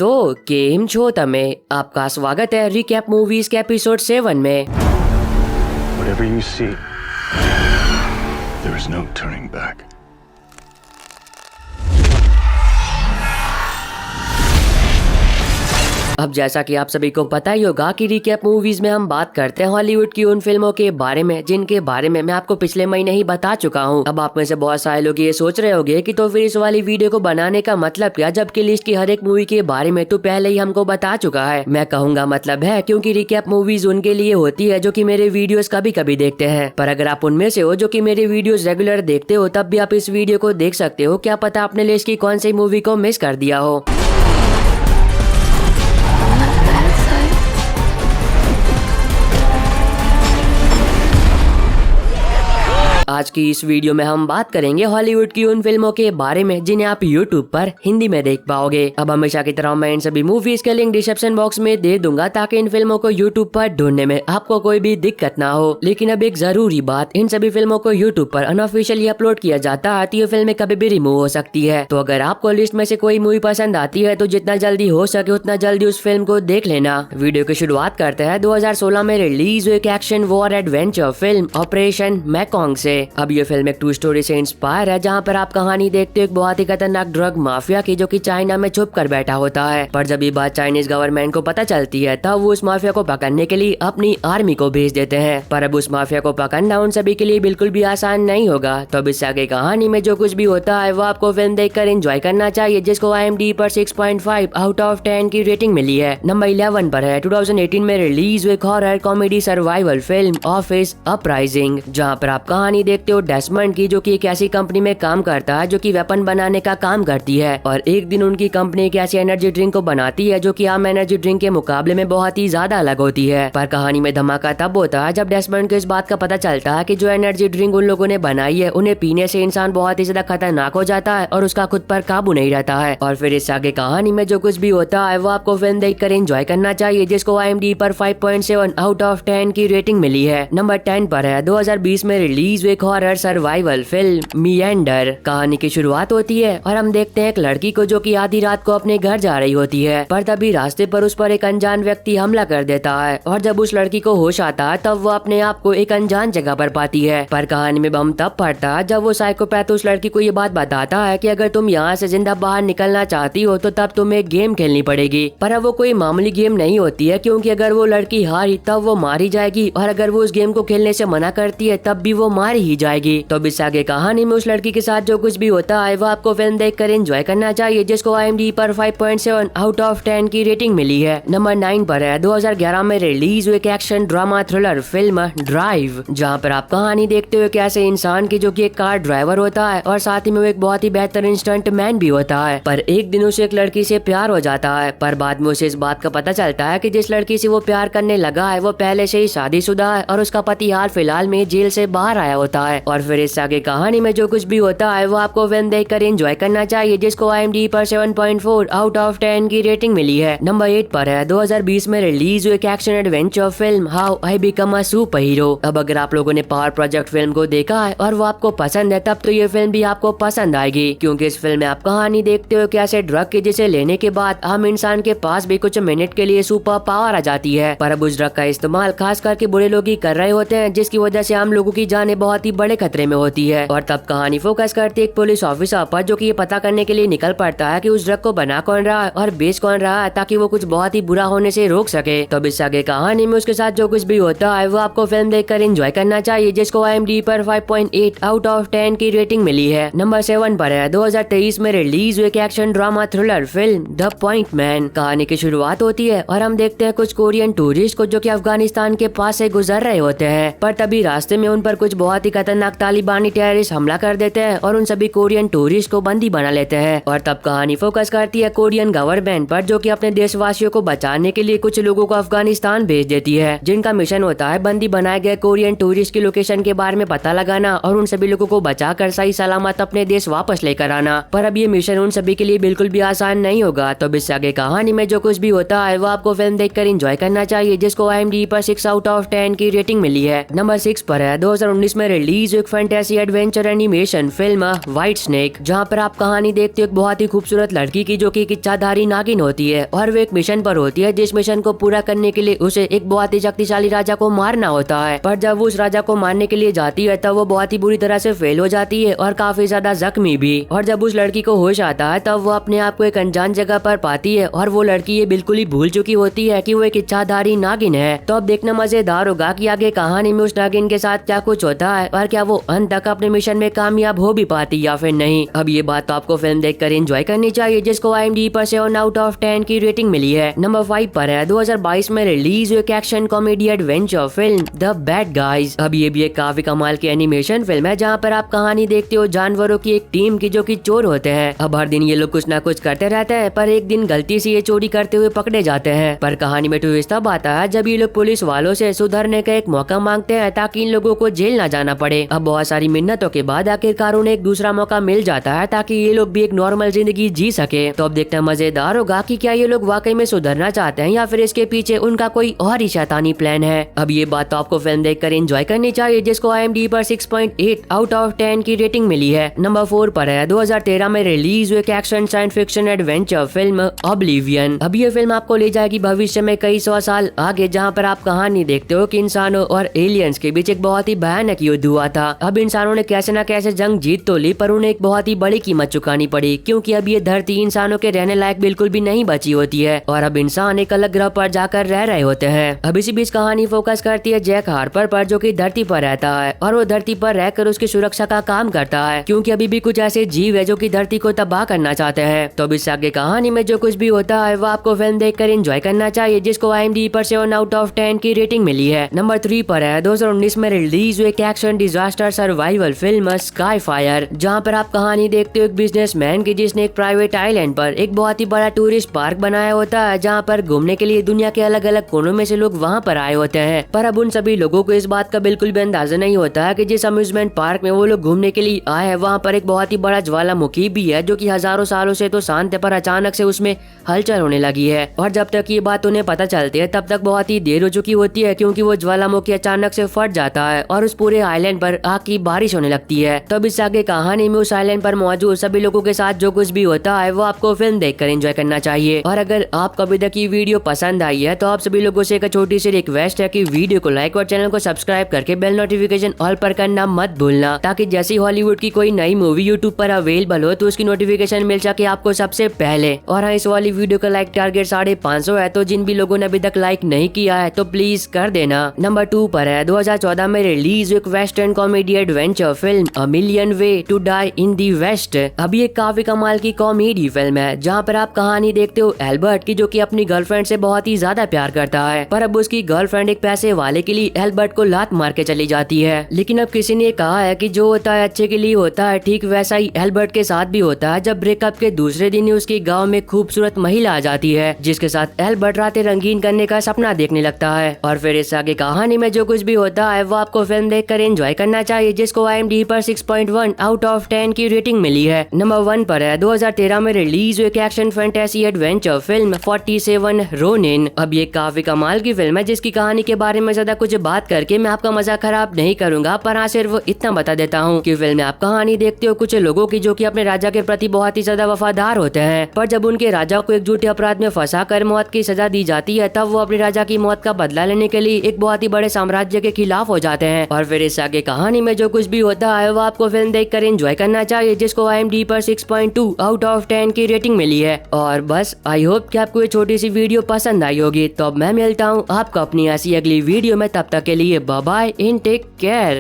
तो કેમ છો તમે? आपका स्वागत है रिकैप मूवीज के एपिसोड 7 में। Whatever you see, there is no turning back. अब जैसा कि आप सभी को पता ही होगा कि रिकैप मूवीज में हम बात करते हैं हॉलीवुड की उन फिल्मों के बारे में जिनके बारे में मैं आपको पिछले महीने ही बता चुका हूं। अब आप में से बहुत सारे लोग ये सोच रहे होंगे कि तो फिर इस वाली वीडियो को बनाने का मतलब क्या, जबकि लिस्ट की हर एक मूवी के बारे में तो पहले ही हमको बता चुका है। मैं कहूंगा मतलब है क्योंकि रिकैप मूवीज उनके लिए होती है जो कि मेरे वीडियोस कभी कभी देखते हैं। पर अगर आप उनमें से हो जो कि मेरे वीडियोस रेगुलर देखते हो, तब भी आप इस वीडियो को देख सकते हो। क्या पता आपने लिस्ट की कौन सी मूवी को मिस कर दिया हो। आज की इस वीडियो में हम बात करेंगे हॉलीवुड की उन फिल्मों के बारे में जिन्हें आप यूट्यूब पर हिंदी में देख पाओगे। अब हमेशा की तरह मैं इन सभी मूवीज के लिंक डिस्क्रिप्शन बॉक्स में दे दूंगा ताकि इन फिल्मों को यूट्यूब पर ढूंढने में आपको कोई भी दिक्कत ना हो। लेकिन अब एक जरूरी बात, इन सभी फिल्मों को यूट्यूब पर अनऑफिशियली अपलोड किया जाता है तो ये फिल्में कभी भी रिमूव हो सकती है। तो अगर आपको लिस्ट में से कोई मूवी पसंद आती है तो जितना जल्दी हो सके उतना जल्दी उस फिल्म को देख लेना। वीडियो की शुरुआत करते हैं 2016 में रिलीज हुई एक action war adventure film operation Mekong से। अब ये फिल्म एक ट्रू स्टोरी से इंस्पायर है, जहाँ पर आप कहानी देखते हो एक बहुत ही खतरनाक ड्रग माफिया की जो कि चाइना में छुप कर बैठा होता है। पर जब ये बात चाइनीज गवर्नमेंट को पता चलती है तब वो उस माफिया को पकड़ने के लिए अपनी आर्मी को भेज देते हैं। पर अब उस माफिया को पकड़ना उन सभी के लिए बिल्कुल भी आसान नहीं होगा। तो अब इससे आगे कहानी में जो कुछ भी होता है वो आपको फिल्म देखकर एंजॉय करना चाहिए, जिसको IMDb पर 6.5 आउट ऑफ 10 की रेटिंग मिली है। नंबर 11 पर है 2018 में रिलीज हुई horror comedy survival film office uprising, जहाँ पर आप कहानी देखते हो डेस्मंड की, जो कि एक ऐसी कंपनी में काम करता है जो कि वेपन बनाने का काम करती है। और एक दिन उनकी कंपनी एक ऐसी एनर्जी ड्रिंक को बनाती है जो कि आम एनर्जी ड्रिंक के मुकाबले में बहुत ही ज्यादा अलग होती है। पर कहानी में धमाका तब होता है जब डेस्मंड को इस बात का पता चलता है कि जो एनर्जी ड्रिंक उन लोगों ने बनाई है उन्हें पीने से इंसान बहुत ही ज्यादा खतरनाक हो जाता है और उसका खुद पर काबू नहीं रहता है। और फिर इस आगे कहानी में जो कुछ भी होता है वो आपको फिल्म देखकर एंजॉय करना चाहिए, जिसको IMDb पर 5.7 आउट ऑफ 10 की रेटिंग मिली है। नंबर 10 पर है 2020 में रिलीज हुई हॉरर सर्वाइवल फिल्म मिएंडर। कहानी की शुरुआत होती है और हम देखते हैं एक लड़की को जो कि आधी रात को अपने घर जा रही होती है, पर तभी रास्ते पर उस पर एक अनजान व्यक्ति हमला कर देता है। और जब उस लड़की को होश आता है तब वो अपने आप को एक अनजान जगह पर पाती है। पर कहानी में बम तब पड़ता है जब वो साइकोपैथ उस लड़की को ये बात बताता है कि अगर तुम यहाँ से जिंदा बाहर निकलना चाहती हो तो तब तुम्हें एक गेम खेलनी पड़ेगी। पर अब वो कोई मामूली गेम नहीं होती है, क्योंकि अगर वो लड़की हारी तब वो मारी जाएगी और अगर वो उस गेम को खेलने से मना करती है तब भी वो मारी ही जाएगी। तो अब इससे आगे कहानी में उस लड़की के साथ जो कुछ भी होता है वो आपको फिल्म देखकर एंजॉय करना चाहिए, जिसको IMDb पर 5.7 आउट ऑफ 10 की रेटिंग मिली है। नंबर 9 पर है 2011 में रिलीज हुई एक action drama thriller film drive, जहाँ पर आप कहानी देखते हो कैसे इंसान की जो कि एक कार ड्राइवर होता है और साथ ही में वो एक बहुत ही बेहतरीन स्टंट मैन भी होता है। पर एक दिन उसे एक लड़की से प्यार हो जाता है, पर बाद में उसे इस बात का पता चलता है कि जिस लड़की से वो प्यार करने लगा है वो पहले से ही शादीशुदा है और उसका पति हाल फिलहाल में जेल से बाहर आया होता है। और फिर इस आगे कहानी में जो कुछ भी होता है वो आपको फिल्म देखकर एंजॉय करना चाहिए, जिसको IMDb पर 7.4 आउट ऑफ 10 की रेटिंग मिली है। नंबर 8 पर है 2020 में रिलीज हुई एक action adventure film how I become a super hero. अब अगर आप लोगों ने पावर प्रोजेक्ट फिल्म को देखा है और वो आपको पसंद है तब तो ये फिल्म भी आपको पसंद आएगी, क्योंकि इस फिल्म में आप कहानी देखते हो कैसे ड्रग के जिसे लेने के बाद आम इंसान के पास भी कुछ मिनट के लिए सुपर पावर आ जाती है। पर अब उस ड्रग का इस्तेमाल खास करके बुरे लोग ही कर रहे होते हैं, जिसकी वजह से आम लोगों की जानें बहुत ही बड़े खतरे में होती है। और तब कहानी फोकस करती है एक पुलिस ऑफिसर पर जो कि ये पता करने के लिए निकल पड़ता है कि उस ड्रग को बना कौन रहा है और बेच कौन रहा है, ताकि वो कुछ बहुत ही बुरा होने से रोक सके। तो इससे आगे कहानी में उसके साथ जो कुछ भी होता है वो आपको फिल्म देखकर एंजॉय करना चाहिए, जिसको IMDb पर 5.8 आउट ऑफ 10 की रेटिंग मिली है। नंबर 7 पर है 2023 में रिलीज हुई एक action drama thriller film the point man. कहानी की शुरुआत होती है और हम देखते हैं कुछ कोरियन टूरिस्ट को जो कि अफगानिस्तान के पास से गुजर रहे होते हैं, पर तभी रास्ते में उन पर कुछ बहुत ही खतरनाक तालिबानी टेररिस्ट हमला कर देते हैं और उन सभी कोरियन टूरिस्ट को बंदी बना लेते हैं। और तब कहानी फोकस करती है कोरियन गवर्नमेंट पर जो कि अपने देशवासियों को बचाने के लिए कुछ लोगों को अफगानिस्तान भेज देती है, जिनका मिशन होता है बंदी बनाए गए कोरियन टूरिस्ट की लोकेशन के बारे में पता लगाना और उन सभी लोगों को बचाकर सही सलामत अपने देश वापस लेकर आना। पर अब ये मिशन उन सभी के लिए बिल्कुल भी आसान नहीं होगा। तो इससे आगे कहानी में जो कुछ भी होता है वो आपको फिल्म देखकर एंजॉय करना चाहिए, जिसको IMDb पर 6 आउट ऑफ 10 की रेटिंग मिली है। नंबर 6 पर है 2019 में रिलीज रिलीज एक fantasy adventure animation film white snake, जहाँ पर आप कहानी देखते हो एक बहुत ही खूबसूरत लड़की की जो कि एक इच्छाधारी नागिन होती है और वो एक मिशन पर होती है, जिस मिशन को पूरा करने के लिए उसे एक बहुत ही शक्तिशाली राजा को मारना होता है। पर जब वो उस राजा को मारने के लिए जाती है तब वो बहुत ही बुरी तरह से फेल हो जाती है और काफी ज्यादा जख्मी भी। और जब उस लड़की को होश आता है तब वो अपने आप को एक अनजान जगह पर पाती है और वो लड़की ये बिल्कुल ही भूल चुकी होती है कि वो एक इच्छाधारी नागिन है। तो अब देखना मजेदार होगा कि आगे कहानी में उस नागिन के साथ क्या कुछ होता है और क्या वो अंत तक अपने मिशन में कामयाब हो भी पाती या फिर नहीं। अब ये बात तो आपको फिल्म देखकर एंजॉय करनी चाहिए, जिसको IMDb पर 7/10 की रेटिंग मिली है। नंबर 5 पर है 2022 में रिलीज एक action comedy adventure film the bad guys. अब ये भी एक काफी कमाल की एनिमेशन फिल्म है, जहाँ पर आप कहानी देखते हो जानवरों की एक टीम की जो कि चोर होते हैं। अब हर दिन ये लोग कुछ ना कुछ करते रहते हैं, पर एक दिन गलती से ये चोरी करते हुए पकड़े जाते हैं। पर कहानी में ट्विस्ट तब आता है जब ये लोग पुलिस वालों से सुधरने का एक मौका मांगते हैं ताकि इन लोगों को जेल ना जाना पड़े। अब बहुत सारी मिन्नतों के बाद आखिरकार उन्हें एक दूसरा मौका मिल जाता है ताकि ये लोग भी एक नॉर्मल जिंदगी जी सके। तो अब देखना मजेदार होगा कि क्या ये लोग वाकई में सुधरना चाहते हैं या फिर इसके पीछे उनका कोई और ही शैतानी प्लान है। अब ये बात तो आपको फिल्म देखकर एंजॉय करनी चाहिए, जिसको IMDb पर 6.8/10 की रेटिंग मिली है। नंबर 4 पर है 2013 में रिलीज एक action science fiction adventure film oblivion. अब ये फिल्म आपको ले जाएगी भविष्य में कई 100 साल आगे, जहाँ पर आप कहानी देखते हो कि इंसानों और एलियंस के बीच एक बहुत ही भयानक युद्ध हुआ था। अब इंसानों ने कैसे न कैसे जंग जीत तो ली, पर उन्हें एक बहुत ही बड़ी कीमत चुकानी पड़ी, क्योंकि अब ये धरती इंसानों के रहने लायक बिल्कुल भी नहीं बची होती है और अब इंसान एक अलग ग्रह पर जाकर रह रहे होते हैं। अब इसी बीच कहानी फोकस करती है जैक हार्पर पर, जो कि धरती पर रहता है और वो धरती पर रहकर उसकी सुरक्षा का काम करता है, क्योंकि अभी भी कुछ ऐसे जीव है जो कि धरती को तबाह करना चाहते हैं। तो अब इससे आगे कहानी में जो कुछ भी होता है वो आपको फिल्म देखकर एंजॉय करना चाहिए, जिसको IMDb पर 7/10 की रेटिंग मिली है। नंबर 3 पर है 2019 में रिलीज एक action disaster survival film sky fire, जहाँ पर आप कहानी देखते हो एक बिजनेसमैन की जिसने एक प्राइवेट आइलैंड पर एक बहुत ही बड़ा टूरिस्ट पार्क बनाया होता है, जहाँ पर घूमने के लिए दुनिया के अलग अलग कोनों में से लोग वहाँ पर आए होते हैं। पर अब उन सभी लोगों को इस बात का बिल्कुल भी अंदाजा नहीं होता है कि जिस अम्यूजमेंट पार्क में वो लोग घूमने के लिए आए हैं वहाँ पर एक बहुत ही बड़ा ज्वालामुखी भी है, जो कि हजारों सालों से तो शांत है, पर अचानक से उसमें हलचल होने लगी है। और जब तक ये बात उन्हें पता चलती है तब तक बहुत ही देर हो चुकी होती है, क्योंकि वो ज्वालामुखी अचानक से फट जाता है और उस पूरे आइलैंड पर आग की बारिश होने लगती है। तो अब इस आगे कहानी में उस आइलैंड पर मौजूद सभी लोगों के साथ जो कुछ भी होता है वो आपको फिल्म देखकर एंजॉय करना चाहिए। और अगर आपको अभी तक ये वीडियो पसंद आई है तो आप सभी लोगों से एक छोटी सी रिक्वेस्ट है कि वीडियो को लाइक और चैनल को सब्सक्राइब करके बेल नोटिफिकेशन ऑल पर करना मत भूलना, ताकि जैसे हॉलीवुड की कोई नई मूवी यूट्यूब पर अवेलेबल हो तो उसकी नोटिफिकेशन मिल सके आपको सबसे पहले। और हाँ, इस वाली वीडियो का लाइक टारगेट 550 है, तो जिन भी लोगों ने अभी तक लाइक नहीं किया है तो प्लीज कर देना। नंबर 2 पर है 2014 में रिलीज एक western comedy adventure film a million way to die in the west. अभी एक काफी कमाल की कॉमेडी फिल्म है, जहाँ पर आप कहानी देखते हो एल्बर्ट की, जो कि अपनी गर्लफ्रेंड से बहुत ही ज्यादा प्यार करता है, पर अब उसकी गर्लफ्रेंड एक पैसे वाले के लिए एल्बर्ट को लात मार के चली जाती है। लेकिन अब किसी ने कहा है कि जो होता है अच्छे के लिए होता है, ठीक वैसा ही एल्बर्ट के साथ भी होता है, जब ब्रेकअप के दूसरे दिन ही उसके गाँव में खूबसूरत महिला आ जाती है, जिसके साथ एल्बर्ट रातें रंगीन करने का सपना देखने लगता है। और फिर इस आगे कहानी में जो कुछ भी होता है वो आपको फिल्म देखकर एंजॉय करना चाहिए, जिसको IMDb पर 6.1/10 की रेटिंग मिली है। नंबर 1 पर है 2013 में रिलीज एक action fantasy adventure film 47 Ronin. अब ये काफी कमाल की फिल्म है, जिसकी कहानी के बारे में ज्यादा कुछ बात करके मैं आपका मजा खराब नहीं करूंगा, पर हाँ सिर्फ इतना बता देता हूँ कि फिल्म में आप कहानी देखते हो कुछ लोगों की जो कि अपने राजा के प्रति बहुत ही ज्यादा वफादार होते हैं, पर जब उनके राजा को एक झूठे अपराध में फंसा कर मौत की सजा दी जाती है तब वो अपने राजा की मौत का बदला लेने के लिए एक बहुत ही बड़े साम्राज्य के खिलाफ हो जाते हैं। और फिर इस आगे कहानी में जो कुछ भी होता है वो आपको फिल्म देखकर एंजॉय करना चाहिए, जिसको IMDb पर 6.2/10 की रेटिंग मिली है। और बस आई होप कि आपको ये छोटी सी वीडियो पसंद आई होगी। तो अब मैं मिलता हूँ आपको अपनी ऐसी अगली वीडियो में, तब तक के लिए bye bye and take care.